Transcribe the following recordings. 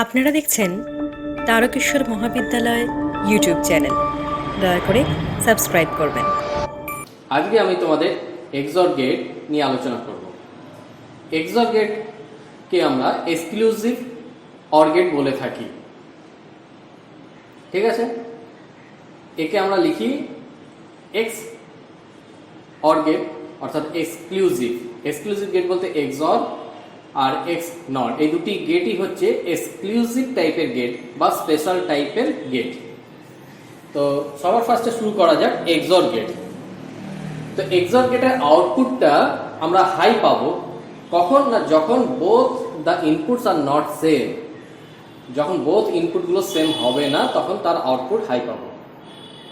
আপনারা দেখছেন তারকেশ্বর মহাবিদ্যালয় ইউটিউব চ্যানেল। দয়া করে সাবস্ক্রাইব করবেন। আজকে আমি তোমাদের এক্সর গেট নিয়ে আলোচনা করব। এক্সর গেটকে আমরা এক্সক্লুসিভ অর গেট বলে থাকি। ঠিক আছে, একে আমরা লিখি এক্স অর গেট, অর্থাৎ এক্সক্লুসিভ। এক্সক্লুসিভ গেট বলতে এক্সর আর এক্স নট, এই দুটি গেটই হচ্ছে এক্সক্লুসিভ টাইপের গেট বা স্পেশাল টাইপের গেট। তো সবার ফার্স্টে শুরু করা যাক এক্সর গেট। তো এক্সর গেটের আউটপুটটা আমরা হাই পাবো কখন না, যখন both the inputs R not same. যখন বোথ ইনপুটগুলো সেম হবে না তখন তার আউটপুট হাই পাবো।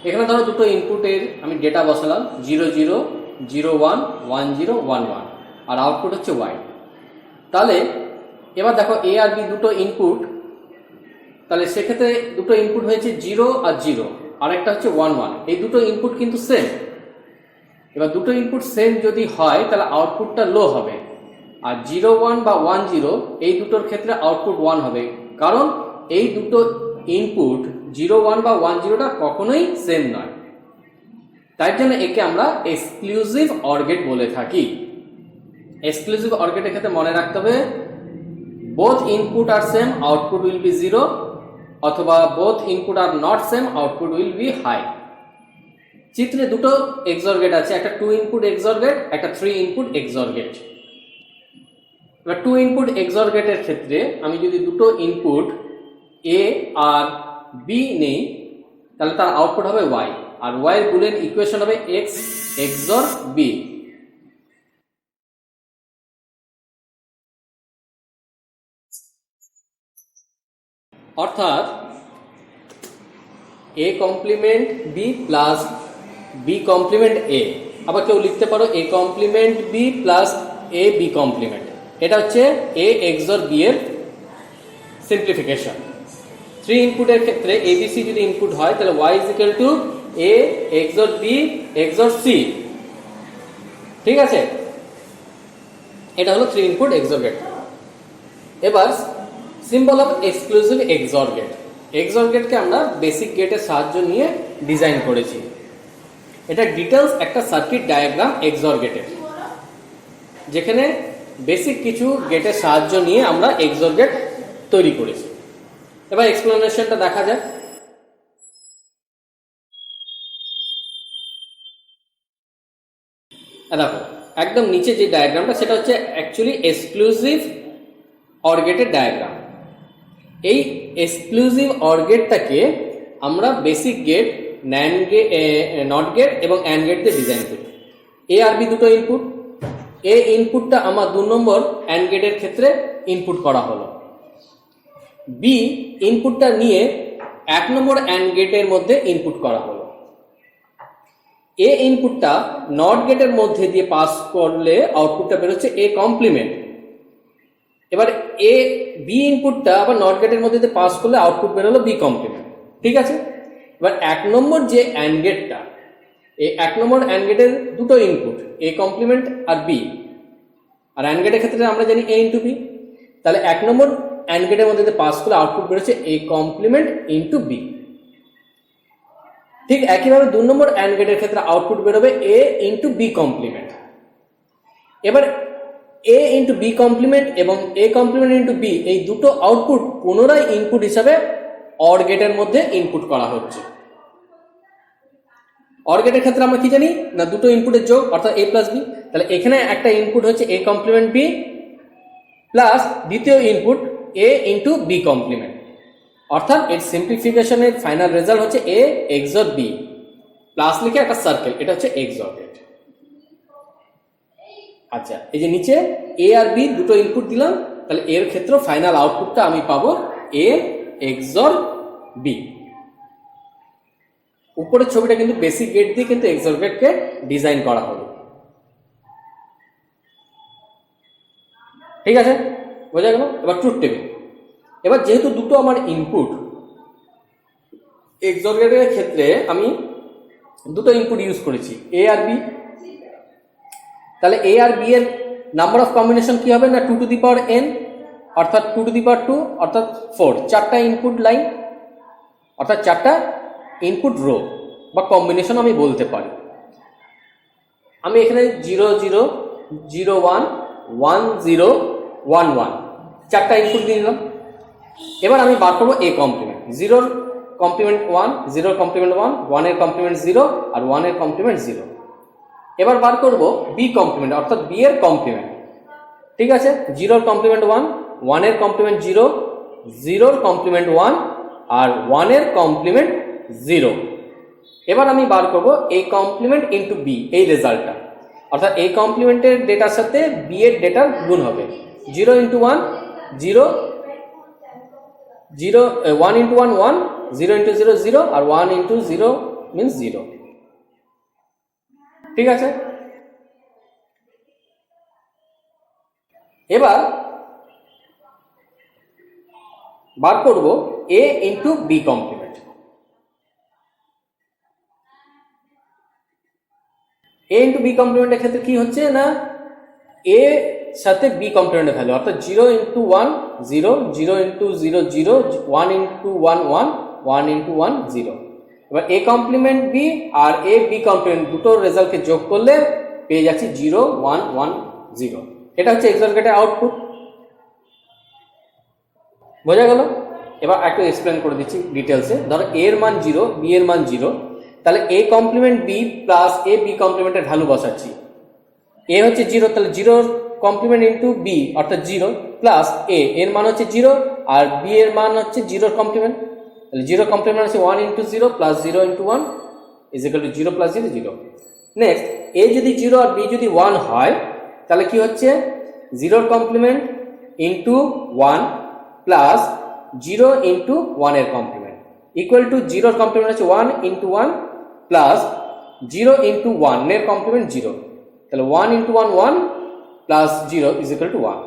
এখানে ধরো দুটো ইনপুটের আমি ডেটা বসালাম 0 0 0 1 1 0 1 1, আর আউটপুট হচ্ছে ওয়াই। তাহলে এবার দেখো এ আর বি দুটো ইনপুট, তাহলে সেক্ষেত্রে দুটো ইনপুট হয়েছে 0 আর 0, আর একটা হচ্ছে 1 1। এই দুটো ইনপুট কিন্তু সেম। এবার দুটো ইনপুট সেম যদি হয় তাহলে আউটপুটটা লো হবে, আর 0 1 বা 1 0 এই দুটোর ক্ষেত্রে আউটপুট 1 হবে, কারণ এই দুটো ইনপুট 0 1 বা 1 0টা কখনোই সেম নয়। তাই জন্য একে আমরা এক্সক্লুসিভ অর গেট বলে থাকি। এক্সক্লুসিভ অর গেটের ক্ষেত্রে মনে রাখতে হবে both input are same, output will be 0, অথবা both input are not same, output will be high. চিত্রে দুটো এক্সর গেট আছে, একটা 2 ইনপুট এক্সর গেট, একটা 3 ইনপুট এক্সর গেট। এবার 2 ইনপুট এক্সর গেটের ক্ষেত্রে আমি যদি দুটো ইনপুট এ আর বি নেই তাহলে তার আউটপুট হবে ওয়াই, আর ওয়াই এর বুলিয়ান ইকুয়েশন হবে এক্স এক্সর বি। অর্থাৎ A complement B plus B complement A. আবার কেউ লিখতে পারো A complement B plus A B complement. এটা হচ্ছে এ এক্সর বি এর সিম্পলিফিকেশন। 3 ইনপুটের ক্ষেত্রে এবিসি যদি ইনপুট হয় তাহলে Y is equal to A XOR B XOR C. ঠিক আছে, এটা হলো 3 ইনপুট এক্সর গেট। এবার symbol of exclusive XOR gate. XOR গেটকে আমরা বেসিক গেটের সাহায্য নিয়ে ডিজাইন করেছি। এটা ডিটেলস একটা সার্কিট ডায়াগ্রাম এক্সর গেটের, যেখানে বেসিক কিছু গেটের সাহায্য নিয়ে আমরা এক্সর গেট তৈরি করেছি। এবার এক্সপ্লেনেশনটা দেখা যাক। দেখো একদম নিচে যে ডায়াগ্রামটা সেটা হচ্ছে অ্যাকচুয়ালি এক্সক্লুসিভ অর গেটের ডায়াগ্রাম। এই এক্সক্লুসিভ অর গেটটাকে আমরা basic gate, NAND gate, NOT gate এবং অ্যান্ড গেট দিয়ে ডিজাইন করি। এ আর বি দুটো ইনপুট, এ ইনপুটটা আমার 2 নম্বর অ্যান্ড গেটের ক্ষেত্রে ইনপুট করা হলো, বি ইনপুটটা নিয়ে 1 নম্বর অ্যান্ড গেটের মধ্যে ইনপুট করা হলো। এ ইনপুটটা নট গেটের মধ্যে দিয়ে পাস করলে আউটপুটটা বেরোচ্ছে এ কমপ্লিমেন্ট। এবার এ বি ইনপুটটা আবার নট গেটের মধ্যে দিয়ে পাস করলে আউটপুট বেরোলো বি কমপ্লিমেন্ট। ঠিক আছে, এবার 1 নম্বর যে অ্যান্ড গেটটা, এই 1 নম্বর অ্যান্ড গেটের দুটো ইনপুট এ কমপ্লিমেন্ট আর বি, আর অ্যান্ড গেটের ক্ষেত্রে আমরা জানি এ ইন্টু বি। তাহলে 1 নম্বর অ্যান্ড গেটের মধ্যে দিয়ে পাস করলে আউটপুট বেরোচ্ছে এ কমপ্লিমেন্ট ইন্টু বি। ঠিক একইভাবে 2 নম্বর অ্যান্ড গেটের ক্ষেত্রে আউটপুট বেরোবে এ ইন্টু বি কমপ্লিমেন্ট। এবার এ ইন্টু বি কমপ্লিমেন্ট এবং এ কমপ্লিমেন্ট ইন্টু বি, এই দুটো আউটপুট পুনরায় ইনপুট হিসাবে অর গেটের মধ্যে ইনপুট করা হচ্ছে। অর গেটের ক্ষেত্রে আমরা কি জানি না, দুটো ইনপুটের যোগ অর্থাৎ এ প্লাস বি। তাহলে এখানে একটা ইনপুট হচ্ছে এ কমপ্লিমেন্ট বি প্লাস দ্বিতীয় ইনপুট এ ইন্টু বি কমপ্লিমেন্ট, অর্থাৎ এর সিম্পলিফিকেশনের ফাইনাল রেজাল্ট হচ্ছে এ এক্সর বি। প্লাস লিখে একটা সার্কেল, এটা হচ্ছে এক্সর গেট। আচ্ছা, এই যে নিচে এ আর বি দুটো ইনপুট দিলাম, তাহলে এর ক্ষেত্রে ফাইনাল আউটপুটটা আমি পাবো এ এক্সর বি। উপরের ছবিটা কিন্তু বেসিক গেট দিয়ে কিন্তু এক্সর গেটকে ডিজাইন করা হলো। ঠিক আছে, বোঝা গেল। এবার ট্রুথ টেবিল। এবার যেহেতু দুটো আমার ইনপুট, এক্সর গেটের ক্ষেত্রে আমি দুটো ইনপুট ইউজ করেছি এ আর বি, তাহলে এ আর বি এর নাম্বার অফ কম্বিনেশন কি হবে না 2 টু দি পাওয়ার n। অর্থাৎ 2 টু দি পাওয়ার 2 অর্থাৎ 4, চারটা ইনপুট লাইন অর্থাৎ চারটা ইনপুট রো বা কম্বিনেশন আমি বলতে পারি। আমি এখানে 0 0 0 1 1 0 1 1 চারটা ইনপুট দিয়ে দিলাম। এবার আমি বার করবো এ কমপ্লিমেন্ট, 0 কমপ্লিমেন্ট 1, 0 কমপ্লিমেন্ট 1, 1 এর কমপ্লিমেন্ট 0 আর 1 এর কমপ্লিমেন্ট 0। এবার বার করবো বি কমপ্লিমেন্ট অর্থাৎ বি এর কমপ্লিমেন্ট। ঠিক আছে, 0 এর কমপ্লিমেন্ট 1, 1 এর কমপ্লিমেন্ট 0, 0 এর কমপ্লিমেন্ট 1 আর 1 এর কমপ্লিমেন্ট 0। এবার আমি বার করব এ কমপ্লিমেন্ট ইন্টু বি, এই রেজাল্টটা অর্থাৎ এ কমপ্লিমেন্টের ডেটার সাথে বি এর ডেটার গুণ হবে। 0 ইন্টু 1 0, 0 1 ইন্টু 1 1, 0 ইন্টু 0 0 আর 1 ইন্টু 0 মিনস 0। ঠিক আছে, এবার বার করব এ ইন্টু বি কমপ্লিমেন্ট। এ ইন্টু বি কমপ্লিমেন্টের ক্ষেত্রে কি হচ্ছে না, এ সাথে বি কমপ্লিমেন্টের ভ্যালু অর্থাৎ 0 ইন্টু 1 0, 0 ইন্টু 0 0, 1 ইন্টু 1 1, 1 ইন্টু 1 0। এবার এ কমপ্লিমেন্ট বি আর এ বি কমপ্লিমেন্ট দুটো রেজাল্টকে যোগ করলে পেয়ে যাচ্ছি 0 1 1 0। এটা হচ্ছে এক্সর গেটের আউটপুট। বোঝা গেল? এবার একটু এক্সপ্লেন করে দিচ্ছি ডিটেলসে। ধরো এ এর মান 0, বি এর মান 0, তাহলে A complement B plus A B কমপ্লিমেন্টের ভ্যালু বসাচ্ছি। এ হচ্ছে 0, তাহলে 0 কমপ্লিমেন্ট ইন্টু বি অর্থাৎ 0 প্লাস এ এর মান হচ্ছে 0 আর বি এর মান হচ্ছে 0 কমপ্লিমেন্ট, তাহলে 0 কমপ্লিমেন্ট হচ্ছে 1 into 0 plus 0 into 1 is equal to 0 plus 0 0। Next A যদি 0 আর বি যদি 1 হয় তাহলে কি হচ্ছে 0 কমপ্লিমেন্ট ইন্টু 1 প্লাস 0 ইন্টু 1 এর কমপ্লিমেন্ট ইকুয়াল টু 0 কমপ্লিমেন্ট হচ্ছে 1 ইন্টু 1 প্লাস 0 ইন্টু 1 এর কমপ্লিমেন্ট 0, তাহলে 1 into 1 1 plus 0 is equal to 1।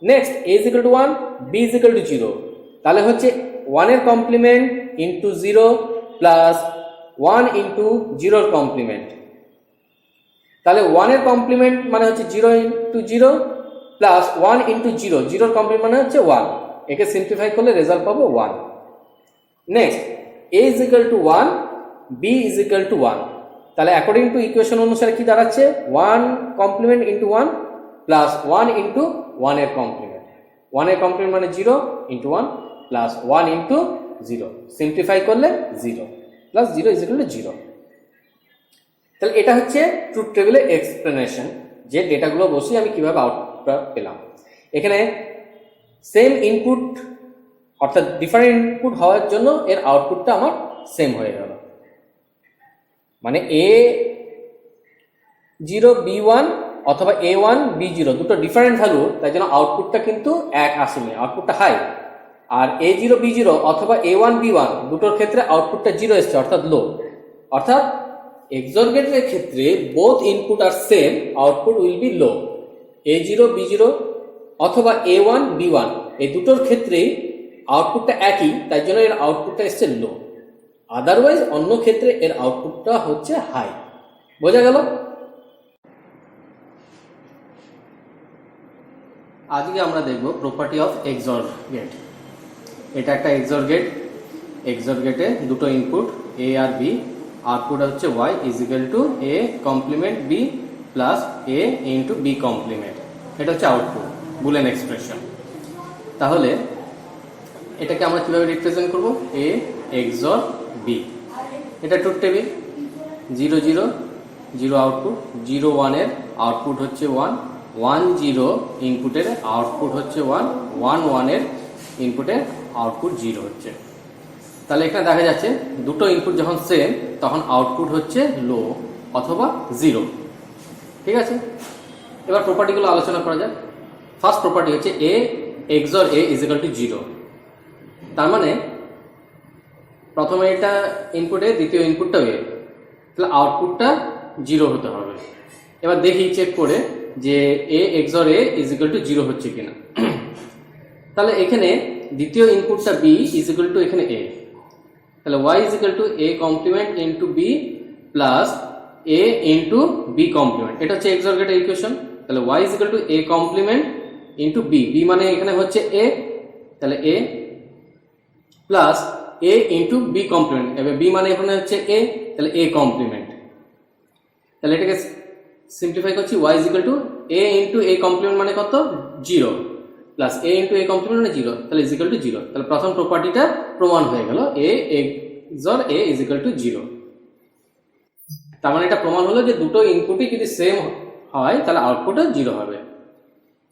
Next a is equal to 1, b is equal to 0, তাহলে হচ্ছে 1 এর কমপ্লিমেন্ট ইন্টু 0 প্লাস 1 ইন্টু 0 এর কমপ্লিমেন্ট, তাহলে 1 এর কমপ্লিমেন্ট মানে হচ্ছে 0 ইন্টু 0 প্লাস 1 ইন্টু 0, 0 এর কমপ্লিমেন্ট মানে হচ্ছে 1। একে সিম্পলিফাই করলে রেজাল্ট পাবো 1। Next a is equal to 1, b is equal to 1, তাহলে অ্যাকর্ডিং টু ইকুয়েশন অনুসারে কি দাঁড়াচ্ছে 1 কমপ্লিমেন্ট ইন্টু 1 প্লাস 1 ইন্টু 1 এর কমপ্লিমেন্ট, 1 এর কমপ্লিমেন্ট মানে 0 ইন্টু 1 প্লাস 1 ইন্টু 0, সিম্পলিফাই করলে 0 প্লাস 0 ইজ ইকুয়াল টু 0। তাহলে এটা হচ্ছে ট্রুথ টেবিলের এক্সপ্লেনেশন, যে ডেটাগুলো বসিয়ে আমি কিভাবে আউটপুট পেলাম। এখানে সেম ইনপুট অর্থাৎ ডিফারেন্ট ইনপুট হওয়ার জন্য এর আউটপুটটা আমার সেম হয়ে গেল, মানে A0 B1 অথবা A1 B0 দুটো ডিফারেন্ট ভ্যালু, তাই জন্য আউটপুটটা কিন্তু এক আসেনি, আউটপুটটা হাই। আর A0 B0 অথবা A1 B1 দুটোর ক্ষেত্রে আউটপুটটা 0 এসছে অর্থাৎ লো। অর্থাৎ এক্সর গেটের ক্ষেত্রে both input are same, output will be low. A0 B0 অথবা A1 B1 এই দুটোর ক্ষেত্রেই আউটপুটটা একই, তাই জন্য এর আউটপুটটা এসছে লো। আদারওয়াইজ অন্য ক্ষেত্রে এর আউটপুটটা হচ্ছে হাই। বোঝা গেল? আজকে আমরা দেখব প্রপার্টি অফ এক্সর গেট। এটা একটা এক্সর গেট, এক্সর গেটে দুটো ইনপুট এ আর বি, আউটপুট হচ্ছে y is equal to A complement B plus A into B complement. এটা হচ্ছে আউটপুট, বুলিয়ান এক্সপ্রেশন। তাহলে এটাকে আমরা কিভাবে রিপ্রেজেন্ট করব, এ এক্সর বি। এটা ট্রুথ টেবিল, 0 0 0 আউটপুট, 0 1 এর আউটপুট হচ্ছে 1, 1 0 ইনপুটের আউটপুট হচ্ছে 1, 1 1 এর ইনপুটের আউটপুট 0 হচ্ছে। তাহলে এখানে দেখা যাচ্ছে দুটো ইনপুট যখন সেম তখন আউটপুট হচ্ছে লো অথবা 0। ঠিক আছে, এবার প্রপার্টিগুলো আলোচনা করা যাক। ফার্স্ট প্রপার্টি হচ্ছে A XOR A is equal to 0। তার মানে প্রথমে এটা ইনপুটে, দ্বিতীয় ইনপুটটা এ, তাহলে আউটপুটটা 0 হতে হবে। এবার দেখি চেক করে যে A XOR A is equal to 0 হচ্ছে কিনা। তাহলে এখানে দ্বিতীয় ইনপুটটা বি ইজ ইকুয়াল টু, এখানে এ, তাহলে y is equal to A complement into B plus A A into B complement, এটা হচ্ছে এক্সর গেটের ইকুয়েশন। তাহলে Y is equal to A complement into B, B মানে এখানে হচ্ছে এ, তাহলে A plus A into B complement, এবার বি মানে এখানে হচ্ছে এ, তাহলে এ কমপ্লিমেন্ট। তাহলে এটাকে সিম্পলিফাই করছি, Y is equal to A into A complement মানে কত 0 plus A into A complement মানে 0, তাহলে ইজ ইকুয়াল টু 0। তাহলে প্রথম প্রপার্টিটা প্রমাণ হয়ে গেল, A XOR A is equal to 0। তার মানে এটা প্রমাণ হলো যে দুটো ইনপুটই যদি সেম হয় তাহলে আউটপুটও 0 হবে।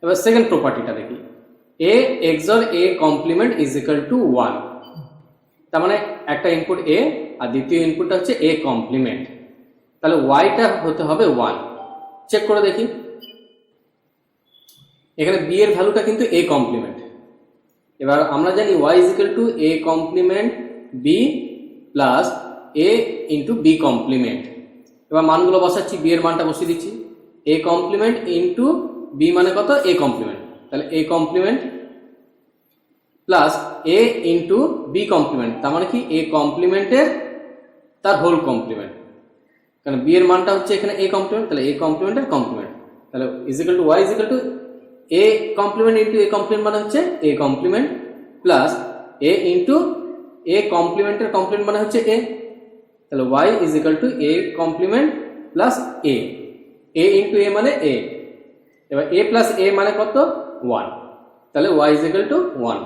এবার সেকেন্ড প্রপার্টিটা দেখি, A XOR A complement is equal to 1। তার মানে একটা ইনপুট এ আর দ্বিতীয় ইনপুটটা হচ্ছে এ কমপ্লিমেন্ট, তাহলে ওয়াইটা হতে হবে 1। চেক করে দেখি, এখানে বি এর ভ্যালুটা কিন্তু এ কমপ্লিমেন্ট। এবার আমরা জানি Y is equal to A complement B plus A into B complement. এবার মানগুলো বসাচ্ছি, বি এর মানটা বসিয়ে দিচ্ছি, এ কমপ্লিমেন্ট ইন্টু বি মানে কত এ কমপ্লিমেন্ট, তাহলে A complement plus A into B complement, তার মানে কি এ কমপ্লিমেন্টের তার হোল কমপ্লিমেন্ট, কারণ বি এর মানটা হচ্ছে এখানে এ কমপ্লিমেন্ট, তাহলে এ কমপ্লিমেন্টের কমপ্লিমেন্ট, তাহলে is equal to Y is equal to A complement into A complement মানে হচ্ছে A complement plus A into A কমপ্লিমেন্টের কমপ্লিমেন্ট মানে হচ্ছে এ, তাহলে Y is equal to A complement plus A, A into A মানে A, এবার এ plus এ মানে কত 1, তাহলে ওয়াই ইজ ইকুয়াল টু 1।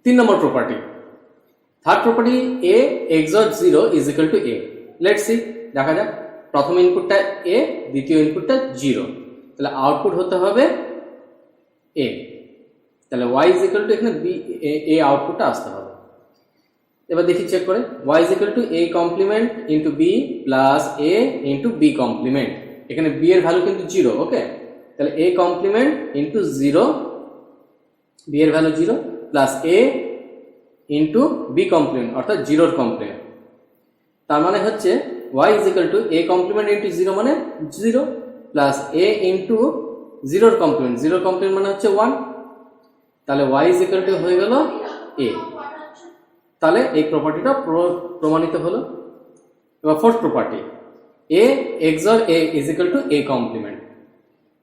3 নম্বর property, third property, A XOR 0 is equal to A. Let's see, দেখা যাক, প্রথম ইনপুটটা এ, দ্বিতীয় ইনপুটটা 0, তাহলে আউটপুট হতে হবে এ, তাহলে ওয়াই ইজ ইকুয়াল টু এখানে বি এ আউটপুটটা আসতে হবে। এবার দেখি চেক করে, Y is equal to A complement into B plus A into B complement, এখানে বি এর ভ্যালু কিন্তু 0, ওকে, তাহলে এ কমপ্লিমেন্ট ইন্টু 0, বি এর value 0 plus A into B complement অর্থাৎ 0 কমপ্লিমেন্ট, তার মানে হচ্ছে y is equal to A complement into 0 মানে 0 plus A into 0 complement, 0 complement মানে হচ্ছে 1, তাহলে y ইজ ইকুয়াল টু হয়ে গেল a। তাহলে এই প্রপার্টিটা প্রমাণিত হলো। এবার fourth property, A XOR A is equal to A complement,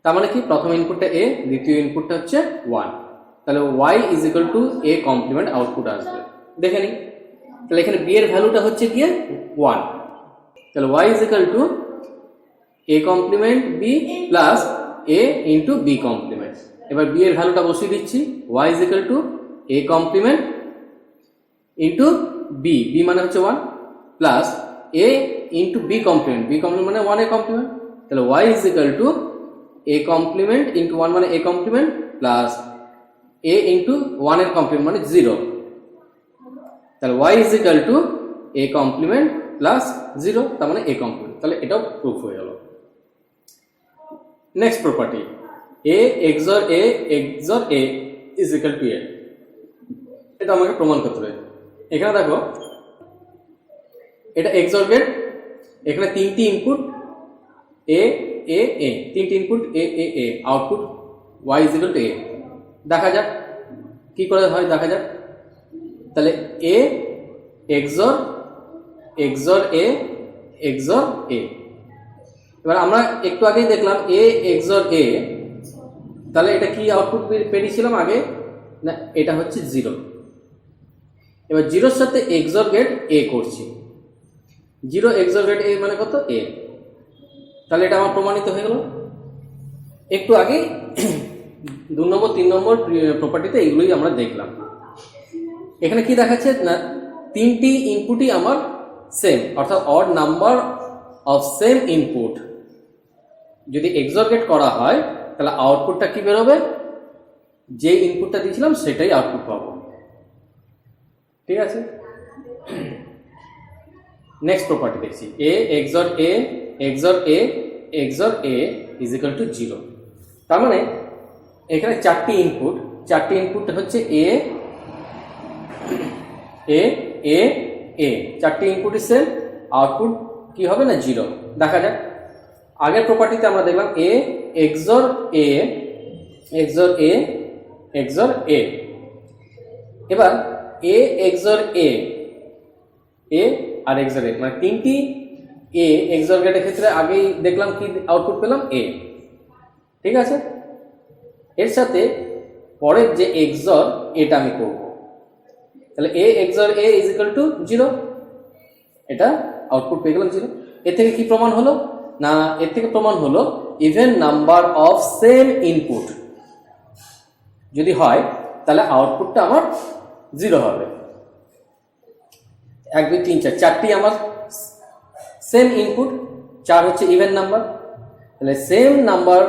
তার মানে কি প্রথম ইনপুটটা এ, দ্বিতীয় ইনপুটটা হচ্ছে 1, তাহলে y is equal to A complement output আসবে। দেখে নিই, তাহলে এখানে বি এর ভ্যালুটা হচ্ছে গিয়ে 1, তাহলে y is equal to A complement B plus A into B complement. এবার বি এর ভ্যালুটা বসিয়ে দিচ্ছি, y is equal to A complement into B, B মানে হচ্ছে 1 plus A into B complement, B complement মানে 1 এ কমপ্লিমেন্ট, তাহলে y is equal to A complement into 1 মানে A complement plus A into 1 এর কমপ্লিমেন্ট মানে 0, তাহলে y is equal to A complement plus 0, তার মানে এ কমপ্লিমেন্ট, তাহলে এটাও প্রুফ হয়ে গেল। Next property, A XOR A is equal to A, এটা আমাকে প্রমাণ করতে হবে। এখানে দেখো, এটা এক্সর গেট, এখানে তিনটি ইনপুট এ এ এ, তিনটি input A A A, output y is equal to A. দেখা যাক কি করে হয়, দেখা যাক। তাহলে এ এক্সর এ এক্সর এ, এবার আমরা একটু আগেই দেখলাম এ এক্সর এ, তাহলে এটা কি আউটপুট পেয়েছিলাম আগে না, এটা হচ্ছে 0। এবার 0 সাথে এক্সর গেট এ করছি, 0 এক্সর গেট এ মানে কত এ, তাহলে এটা আমার প্রমাণিত হয়ে গেল। একটু আগে 2 নম্বর 3 নম্বর প্রপার্টিতে এগুলোই আমরা দেখলাম। এখানে কি দেখাচ্ছে না, তিনটি ইনপুটই আমার সেম, অর্থাৎ odd number of same input যদি এক্সর গেট করা হয় তাহলে আউটপুটটা কি বেরোবে, যে ইনপুটটা দিয়েছিলাম সেটাই আউটপুট পাবো। ঠিক আছে, নেক্সট প্রপার্টি দেখছি, A XOR A is equal to 0। তার মানে এখানে চারটি ইনপুট হচ্ছে এ এ এ এ, চারটি ইনপুট সেম, আউটপুট কি হবে না 0। দেখা যাক, আগের প্রপার্টিতে আমরা দেখলাম এ এক্সর এ এক্সর এ, এবার এ এক্সর এ এ আর এক্সর এ, মানে তিনটি এ এক্সর গেটের ক্ষেত্রে আগেই দেখলাম কি আউটপুট পেলাম এ। ঠিক আছে, এর সাথে পরের যে এক্সর এটা আমি করব, তাহলে A XOR A is equal to 0, এটা আউটপুট পেয়ে গেলাম 0। এর থেকে কি প্রমাণ হলো না, এর থেকে প্রমাণ হলো even number of same input যদি হয় তাহলে আউটপুটটা আমার 0 হবে। 1 2 3 4 চারটি আমার সেম ইনপুট, 4 হচ্ছে ইভেন নাম্বার, তাহলে সেম নাম্বার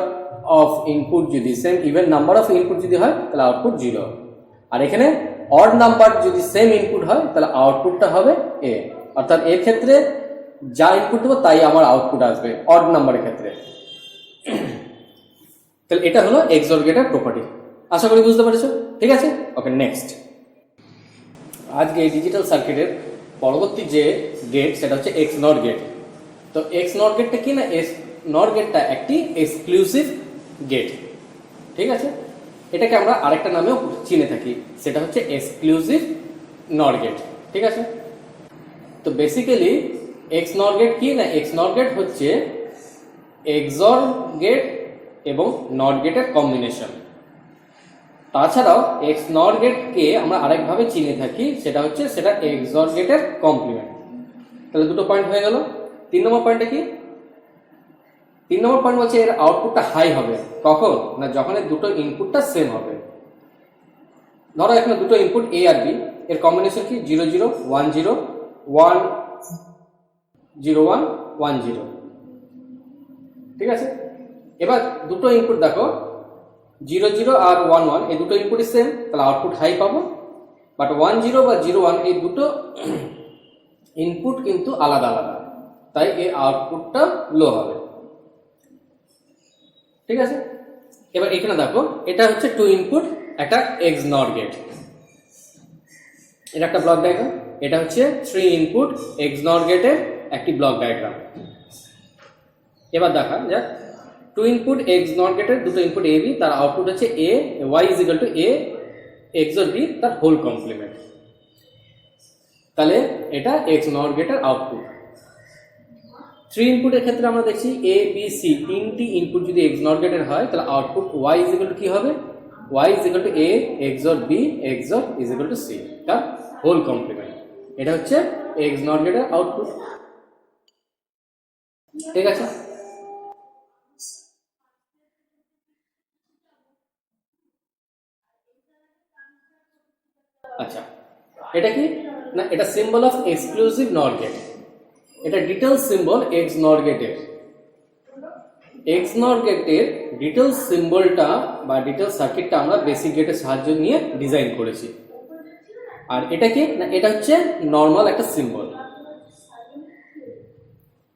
অফ ইনপুট যদি same even number of input যদি হয় তাহলে আউটপুট 0। আর এখানে অড নাম্বার যদি সেম ইনপুট হয় তাহলে আউটপুটটা হবে এ, অর্থাৎ এর ক্ষেত্রে যা ইনপুট দেবো তাই আমার আউটপুট আসবে অড নাম্বারের ক্ষেত্রে। তাহলে এটা হলো এক্সর গেটের প্রপার্টি। আশা করি বুঝতে পেরেছো। ঠিক আছে, ওকে নেক্সট। আজকে এই ডিজিটাল সার্কিটের পরবর্তী যে গেট সেটা হচ্ছে এক্স নট গেট। তো এক্স নট গেটটা কি না, এক্স নট গেটটা একটি এক্সক্লুসিভ গেট। ঠিক আছে, এটাকে আমরা আরেকটা নামেও চিনে থাকি, সেটা হচ্ছে এক্সক্লুসিভ নট গেট। ঠিক আছে, তো বেসিক্যালি এক্স নট গেট কি না, এক্স নট গেট হচ্ছে এক্সর গেট এবং নট গেটের কম্বিনেশন। তাছাড়াও এক্স নট গেটকে আমরা আরেকভাবে চিনে থাকি, সেটা হচ্ছে সেটা এক্সর গেটের কমপ্লিমেন্ট। তাহলে দুটো পয়েন্ট হয়ে গেল। 3 নম্বর পয়েন্টটা কি, 3 নম্বর পয়েন্ট বলছে এর আউটপুটটা হাই হবে কখন না, যখন এর দুটো ইনপুটটা সেম হবে। ধরো এখানে দুটো ইনপুট এ আর বি, এর কম্বিনেশন কি 0 0 1 0 1 0 1 1 0। ঠিক আছে, এবার দুটো ইনপুট দেখো 0 0 আর 1 1, এই দুটো ইনপুটই সেম, তাহলে আউটপুট হাই পাবো। বাট 1 0 বা 0 1 এই দুটো ইনপুট কিন্তু আলাদা আলাদা, তাই এর আউটপুটটা লো হবে। ঠিক আছে, এবার এখানে দেখো এটা হচ্ছে 2 ইনপুট একটা এক্স নট গেট, এটা একটা ব্লক ডায়াগ্রাম। এটা হচ্ছে 3 ইনপুট এক্স নট গেটের একটি ব্লক ডায়াগ্রাম। এবার দেখা যাক 2 ইনপুট এক্স নট গেটের দুটো ইনপুট এ বি, তার আউটপুট হচ্ছে A Y is equal to A XOR B তার হোল কমপ্লিমেন্ট। তাহলে এটা এক্স নট গেটের আউটপুট। 3 ইনপুটের ক্ষেত্রে আমরা দেখছি এ বি সি তিনটি ইনপুট যদি এক্স নট গেটের হয় তাহলে output Y is equal to কি হবে, Y is equal to A XOR B XOR is equal to C তার হোল কমপ্লিমেন্ট। এটা হচ্ছে এক্স নট গেটের আউটপুট। ঠিক আছে, আচ্ছা এটা কি না, এটা symbol of exclusive NOT gate, এটা ডিটেল সিম্বল এক্স নট গেটের। এক্স নট গেটের ডিটেল সিম্বলটা বা ডিটেল সার্কিটটা আমরা বেসিক গেটের সাহায্য নিয়ে ডিজাইন করেছি। আর এটা কি না, এটা হচ্ছে নর্মাল একটা সিম্বল।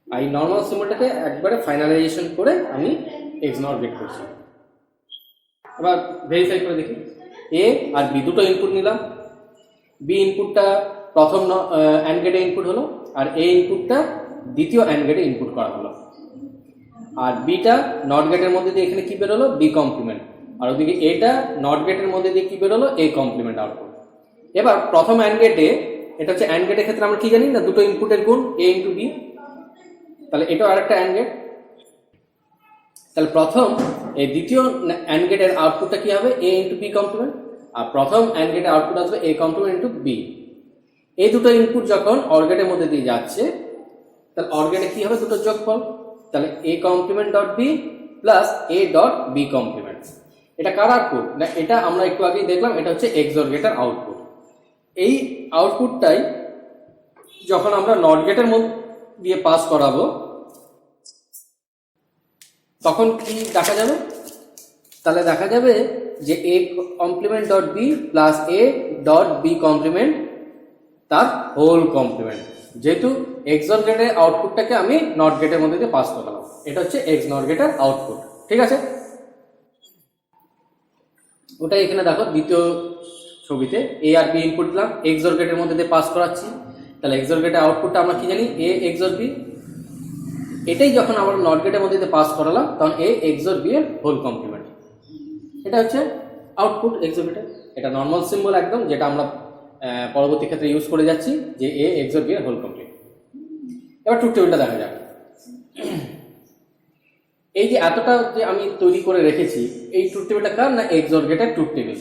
এই নর্মাল সিম্বলটাকে একবারে ফাইনালাইজেশন করে আমি এক্স নট গেট করছি। এবার ভেরিফাই করে দেখি, এ আর বি দুটো ইনপুট নিলাম, বি ইনপুটটা প্রথম অ্যান্ড গেটে ইনপুট হলো, আর এ ইনপুটটা দ্বিতীয় অ্যান্ড গেটে ইনপুট করা হলো। আর বিটা নট গেটের মধ্যে দিয়ে এখানে কি বেরোলো, বি কমপ্লিমেন্ট, আর ওদিকে এটা নট গেটের মধ্যে দিয়ে কি বেরোলো, এ কমপ্লিমেন্ট আউটপুট। এবার প্রথম অ্যান্ড গেটে, এটা হচ্ছে অ্যান্ড গেটের ক্ষেত্রে আমরা কি জানি না, দুটো ইনপুটের গুণ এ ইন্টু বি, তাহলে এটাও আরেকটা অ্যান্ড গেট। তাহলে প্রথম এই দ্বিতীয় অ্যান্ড গেটের আউটপুটটা কি হবে, এ ইন্টু বি কমপ্লিমেন্ট, আর প্রথম অ্যান্ড গেটের আউটপুট আসবে এ কমপ্লিমেন্ট ইন্টু বি। এই দুটো ইনপুট যখন অর গেটের মধ্যে দিয়ে যাচ্ছে তাহলে অর গেটে কি হবে, দুটো যোগফল, তাহলে A complement dot B plus A dot B complement. এটা কার আউটপুট না, এটা আমরা একটু আগেই দেখলাম, এটা হচ্ছে এক্সর গেটের আউটপুট। এই আউটপুটটাই যখন আমরা নট গেটের মধ্যে দিয়ে পাস করাবো তখন কি দেখা যাবে, তাহলে দেখা যাবে যে A complement dot B plus A dot B complement তার হোল কমপ্লিমেন্ট, যেহেতু এক্সর গেটের আউটপুটটাকে আমি নট গেটের মধ্যে দিয়ে পাস করালাম। এটা হচ্ছে এক্স নট গেটের আউটপুট। ঠিক আছে, ওটাই এখানে দেখো দ্বিতীয় ছবিতে এ আর বি ইনপুট দিলাম, এক্সর গেটের মধ্যে দিয়ে পাস করাচ্ছি, তাহলে এক্সর গেটের আউটপুটটা আমরা কি জানি, এ এক্সর বি। এটাই যখন আমরা নট গেটের মধ্যে দিয়ে পাস করালাম তখন এ এক্সর বি এর হোল কমপ্লিমেন্ট। এটা হচ্ছে আউটপুট এক্সর গেটের। এটা নর্মাল সিম্বল একদম, যেটা আমরা পরবর্তী ক্ষেত্রে ইউজ করে যাচ্ছি যে এ এক্সর বি এর হোল কমপ্লিট। এবার ট্রুথ টেবিলটা দেখা যাক। এই যে এতটা যে আমি তৈরি করে রেখেছি, এই ট্রুথ টেবিলটা কার? না এক্সর গেটের ট্রুথ টেবিল।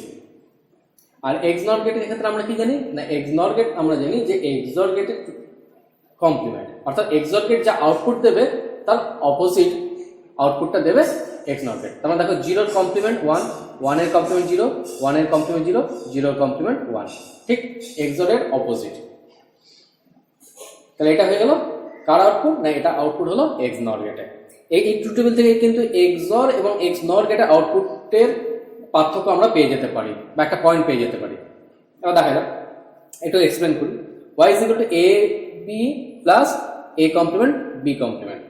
আর এক্সনর গেটের ক্ষেত্রে আমরা কি জানি? না এক্সনর গেট আমরা জানি যে এক্সর গেটের কমপ্লিমেন্ট, অর্থাৎ এক্সর গেট যা আউটপুট দেবে তার অপোজিট আউটপুটটা দেবে এক্সনর গেট। তার মানে দেখো 0 এর কমপ্লিমেন্ট 1, 1 এর কমপ্লিমেন্ট 0, 1 এর কমপ্লিমেন্ট 0, 0 এর কমপ্লিমেন্ট 1, ঠিক এক্সর এর অপোজিট। তাহলে এটা হয়ে গেল কার আউটপুট? না এটা আউটপুট হলো এক্সনর গেটের। এই ট্রুথ টেবিল থেকে কিন্তু এক্সর এবং এক্সনর গেটের আউটপুটের পার্থক্য আমরা পেয়ে যেতে পারি বা একটা পয়েন্ট পেয়ে যেতে পারি। এবার দেখা যাক, একটু এক্সপ্লেন করি। y is equal to a b plus a complement b complement।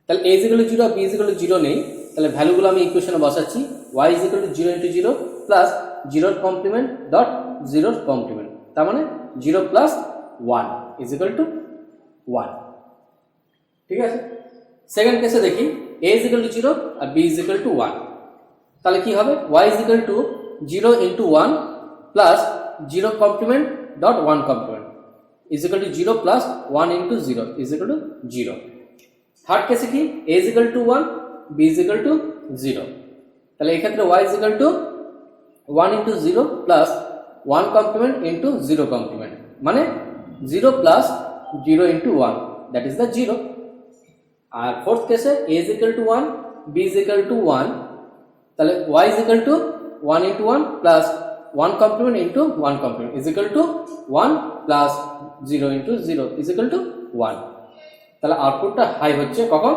তাহলে a is equal to 0 R b is equal to 0 নেই, তাহলে ভ্যালুগুলো আমি ইকুয়েশনে বসাচ্ছি। y is equal to 0 into 0 plus 0 complement dot 0 complement, তার মানে 0 plus 1 is equal to 1, ঠিক আছে। সেকেন্ড কেসে দেখি a is equal to 0 R b is equal to 1, তাহলে কি হবে? y is equal to 0 into 1 plus 0 complement dot 1 complement is equal to 0 plus 1 into 0 is equal to 0। Third কেসে কি? a is equal to 1, b is equal to 0, তাহলে এই ক্ষেত্রে y is equal to 1 into 0 plus 1 complement into 0 complement, মানে 0 plus 0 into 1, that is the 0। আর fourth কেসে a is equal to 1, b is equal to 1, তাহলে y is equal to 1 into 1 plus 1 complement into 1 complement is equal to 1 plus 0 into 0 is equal to 1। তাহলে আউটপুটটা high হচ্ছে কখন?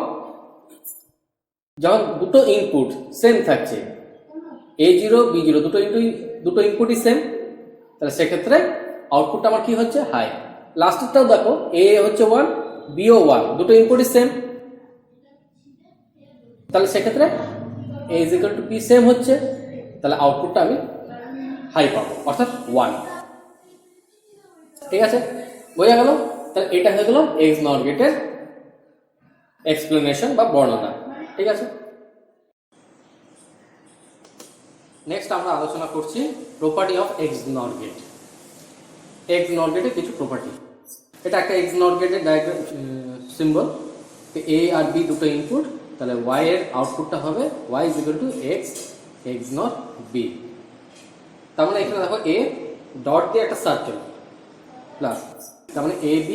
যখন দুটো input same থাকছে, a0 b0 দুটো ইনপুটই সেম, তাহলে সেক্ষেত্রে আউটপুটটা আমার কি হচ্ছে? হাই। লাস্টেরটাও দেখো, a হচ্ছে 1 b ও 1, দুটো ইনপুটই সেম, তাহলে সেক্ষেত্রে a is equal to b same হচ্ছে, তাহলে আউটপুটটা আমি হাই পাবো, অর্থাৎ 1, ঠিক আছে। বোঝা গেল? তাহলে এটা হয়ে গেল এক্সনর গেটের এক্সপ্লেনেশন বা বর্ণনা, ঠিক আছে। নেক্সট আমরা আলোচনা করছি property of XNOR gate. XNOR গেটের কিছু প্রপার্টি। এটা একটা এক্সনর গেটের ডায়াগ্রাম সিম্বল। এ আর বি দুটো ইনপুট, তাহলে y এর আউটপুটটা হবে y is equal to x XNOR b। তার মানে এখানে দেখো a ডট দিয়ে একটা সার্কেল প্লাস, তার মানে a b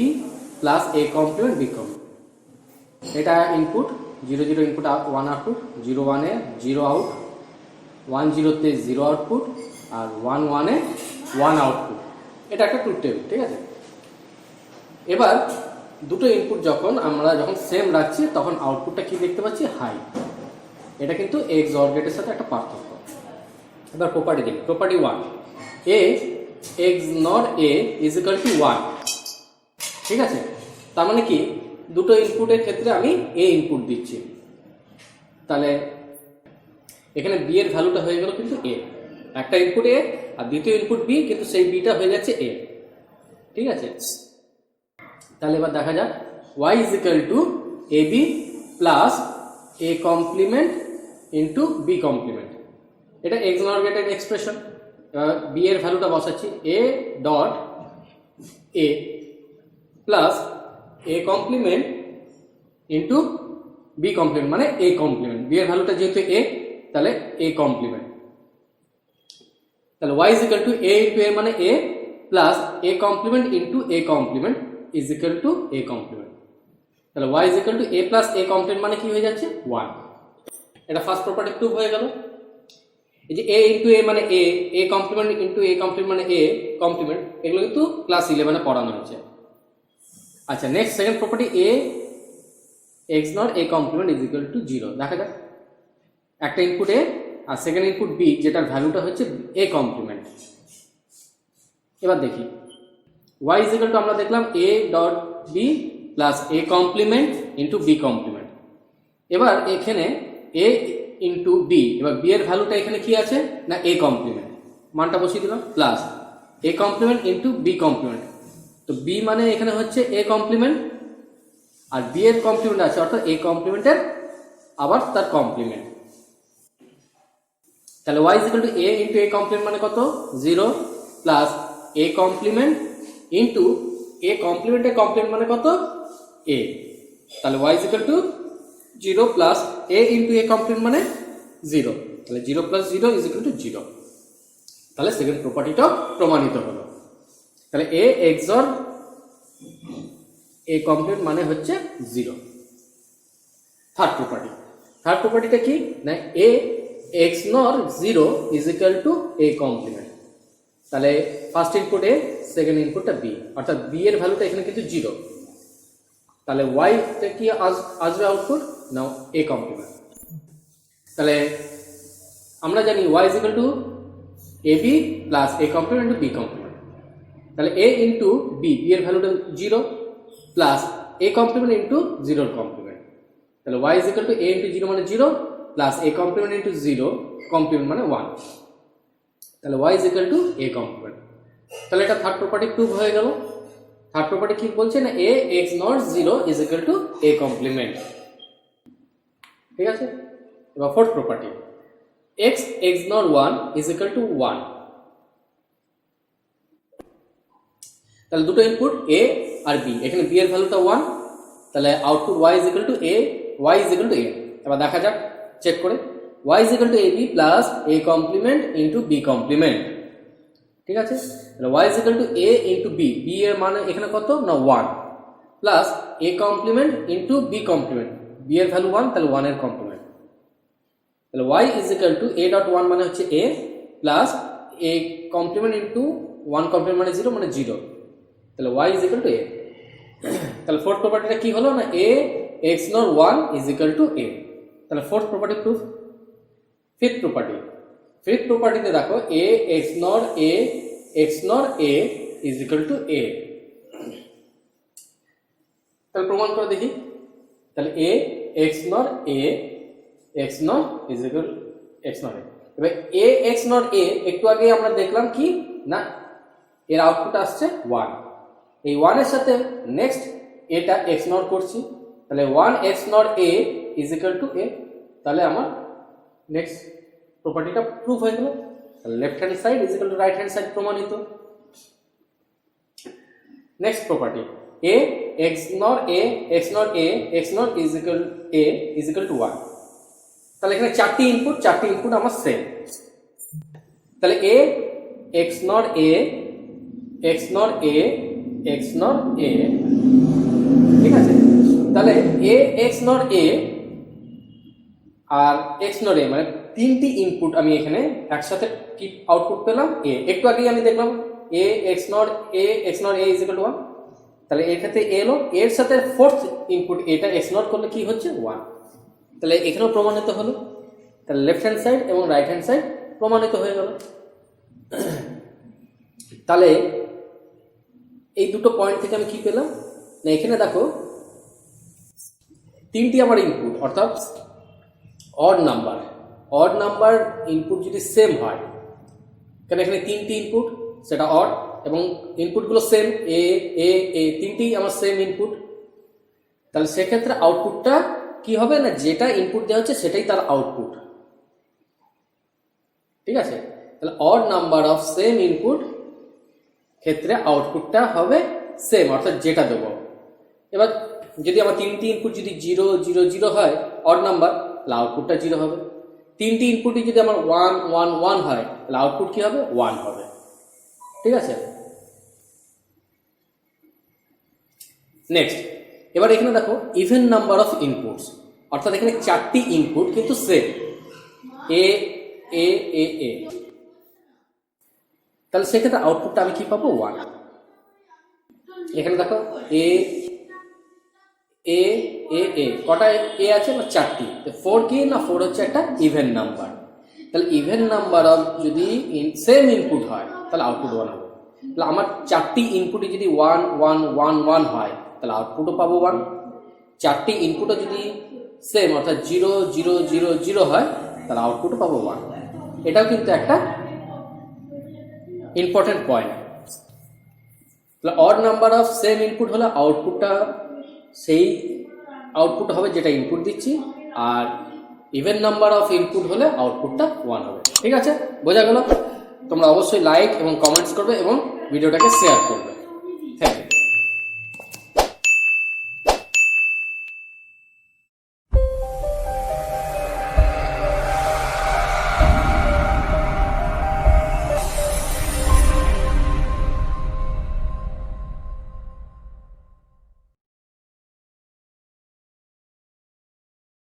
plus a complement b complement. এটা ইনপুট 0 0 ইনপুট 1 আউটপুট, 0 1 এ 0 আউট, 1 0 তে 0 আউটপুট, আর 1 1 এ 1 আউটপুট। এটা একটা ট্রুথ টেবিল, ঠিক আছে। এবার দুটো ইনপুট আমরা যখন সেম রাখছি তখন আউটপুটটা কি দেখতে পাচ্ছি? হাই। এটা কিন্তু এক্সঅর গেটের সাথে একটা পার্থক্য। এবার প্রপার্টি দেখি। Property 1, a XNOR a is equal to 1, ঠিক আছে। তার মানে কি? দুটো ইনপুটের ক্ষেত্রে আমি a ইনপুট দিচ্ছি, তাহলে এখানে b এর ভ্যালুটা হয়ে গেল কিন্তু a, একটা ইনপুট a আর দ্বিতীয় ইনপুট b, কিন্তু সেই bটা হয়ে যাচ্ছে a, ঠিক আছে। তাহলে এবার দেখা যাক y is equal to ab plus a complement into b complement। এটা XNOR গেটের এক্সপ্রেশন। এবার b এর ভ্যালুটা বসাচ্ছি a dot a plus a complement into b complement, মানে a complement। b এর ভ্যালুটা যেহেতু a, তাহলে a complement। তাহলে y is equal to a into a মানে a plus a complement into a complement is equal to a complement। তাহলে y is equal to a plus a complement মানে কি হয়ে যাচ্ছে? 1। এটা ফার্স্ট প্রপার্টি প্রুভ হয়ে গেল। এই যে a into a মানে a complement into a complement মানে a complement, এগুলো কিন্তু ক্লাস 11 এ পড়ানো হয়েছে। আচ্ছা, next second property a XNOR a complement is equal to 0। দেখা যাক, একটা ইনপুট a আর সেকেন্ড ইনপুট b, যেটার ভ্যালুটা হচ্ছে a complement। এবার দেখি y is equal to আমরা দেখলাম a dot b plus a complement into b complement। এবার এখানে a into b, এবার b এর ভ্যালুটা এখানে কি আছে? না a complement, মানটা বসিয়ে দিলাম, plus a complement into b complement। তো b মানে এখানে হচ্ছে a complement, আর b এর কমপ্লিমেন্ট আছে, অর্থাৎ a complement এর আবার তার কমপ্লিমেন্ট। তাহলে y equal to a into a complement মানে কত 0 plus a complement into a কমপ্লিমেন্টের কমপ্লিমেন্ট মানে কত a। তাহলে y equal to 0 plus a into a complement মানে 0, তাহলে 0 প্লাস 0 ইজ ইকুয়াল টু 0। তাহলে সেকেন্ড প্রপার্টিটা প্রমাণিত হলো। তাহলে a XOR a কমপ্লিমেন্ট মানে হচ্ছে 0। থার্ড প্রপার্টিটা কি না a XNOR 0 is equal to a complement. তাহলে ফার্স্ট ইনপুট a, সেকেন্ড ইনপুটটা b, অর্থাৎ b এর ভ্যালুটা এখানে কিন্তু 0। তাহলে y তে কি আসবে আউটপুট না a কমপ্লিমেন্ট। তাহলে আমরা জানি y is equal to ab plus a complement into b complement. তাহলে a ইন্টু b, b এর ভ্যালুটা 0 plus a complement into 0 complement. তাহলে y is equal to a into 0 মানে 0 plus a complement into 0 complement মানে 1। তাহলে y is equal to a complement. তাহলে এটা third property prove হয়ে গেল। থার্ড প্রপার্টি কি বলছে না a XNOR 0 is equal to a complement. ঠিক আছে, এবার fourth property x XNOR 1 is equal to 1। তাহলে দুটো ইনপুট a আর b, এখানে b এর ভ্যালুটা 1, তাহলে output y is equal to a, y is equal to a। এবার দেখা যাক চেক করে, y is equal to ab plus a complement into b complement. ঠিক আছে, তাহলে y is equal to a into b, b এর মানে এখানে কত না 1 plus a complement into b complement, b এর ভ্যালু 1, তাহলে 1 এর কমপ্লিমেন্ট। তাহলে y is equal to a dot 1 মানে হচ্ছে a plus a complement into 1 complement মানে 0 মানে 0, তাহলে y is equal to a। তাহলে ফোর্থ প্রপার্টিটা কি হলো না a XNOR 1 is equal to a। তাহলে ফোর্থ প্রপার্টি প্রুফ। ফিফথ প্রপার্টিতে দেখো a XNOR a XNOR a is equal to a। তাহলে প্রমাণ করে দেখি। তাহলে a XNOR a XNOR is equal XNOR a। এবার a XNOR a একটু আগে আমরা দেখলাম কি না এর আউটপুট আসছে 1, এই 1 এর সাথে নেক্সট এটা XNOR করছি, তাহলে 1 XNOR a is equal to a। তাহলে আমার নেক্সট প্রপার্টিটা প্রুফ হয়ে গেল। তাহলে left hand side is equal to right hand side প্রমাণিত। Next property a XNOR a XNOR a XNOR is equal to 1। তাহলে এখানে চারটি ইনপুট আমার সেম। তাহলে a XNOR a XNOR a XNOR a, ঠিক আছে। তাহলে a XNOR a R XNOR a মানে তিনটি ইনপুট আমি এখানে একসাথে কি আউটপুট পেলাম a। একটু আগেই আমি দেখলাম a XNOR a is equal to 1, তাহলে এর ক্ষেত্রে a এলো, এর সাথে ফোর্থ ইনপুট এটা XNOR করলে কি হচ্ছে 1। তাহলে এখানেও প্রমাণিত হলো। তাহলে লেফট হ্যান্ড সাইড এবং রাইট হ্যান্ড সাইড প্রমাণিত হয়ে গেল। তাহলে এই দুটো পয়েন্ট থেকে আমি কি পেলাম না এখানে দেখো তিনটি আমার ইনপুট, অর্থাৎ অড নাম্বার ইনপুট যদি সেম হয়, কারণ এখানে তিনটি ইনপুট সেটা অড এবং ইনপুটগুলো সেম এ এ এ তিনটি আমার সেম ইনপুট, তাহলে সেক্ষেত্রে আউটপুটটা কি হবে না যেটা ইনপুট দেওয়া হচ্ছে সেটাই তার আউটপুট। ঠিক আছে, তাহলে odd number of same input ক্ষেত্রে আউটপুটটা হবে সেম, অর্থাৎ যেটা দেবো। এবার যদি আমার তিনটি ইনপুট যদি 0 0 0 হয় অড নাম্বার, তাহলে আউটপুটটা 0 হবে। তিনটি ইনপুটই যদি আমার 1 1 1 হয় তাহলে আউটপুট কি হবে 1 হবে। ঠিক আছে, নেক্সট এবার এখানে দেখো ইভেন নাম্বার অফ ইনপুটস, অর্থাৎ এখানে চারটি ইনপুট কিন্তু সেম এ এ এ এ, তাহলে সেক্ষেত্রে আউটপুটটা আমি কি পাবো 1। এখানে দেখো এ এ এ এ কটা এ আছে না চারটি, 4 কি না 4 হচ্ছে একটা ইভেন নাম্বার। তাহলে ইভেন নাম্বার অফ যদি সেম ইনপুট হয় তাহলে আউটপুট 1 হবে। তাহলে আমার চারটি ইনপুটে যদি 1 1 1 1 হয় তাহলে আউটপুটও পাবো 1। চারটি ইনপুটও যদি সেম অর্থাৎ 0 0 0 0 হয় তাহলে আউটপুটও পাবো 1। এটাও কিন্তু একটা ইম্পর্টেন্ট পয়েন্ট। তাহলে odd number of same input হলে আউটপুটটা সেই আউটপুট হবে যেটা ইনপুট দিচ্ছি, আর ইভেন নাম্বার অফ ইনপুট হলে আউটপুটটা 1 হবে। ঠিক আছে, বোঝা গেল? তোমরা অবশ্যই লাইক এবং কমেন্টস করবে এবং ভিডিওটাকে শেয়ার করবে।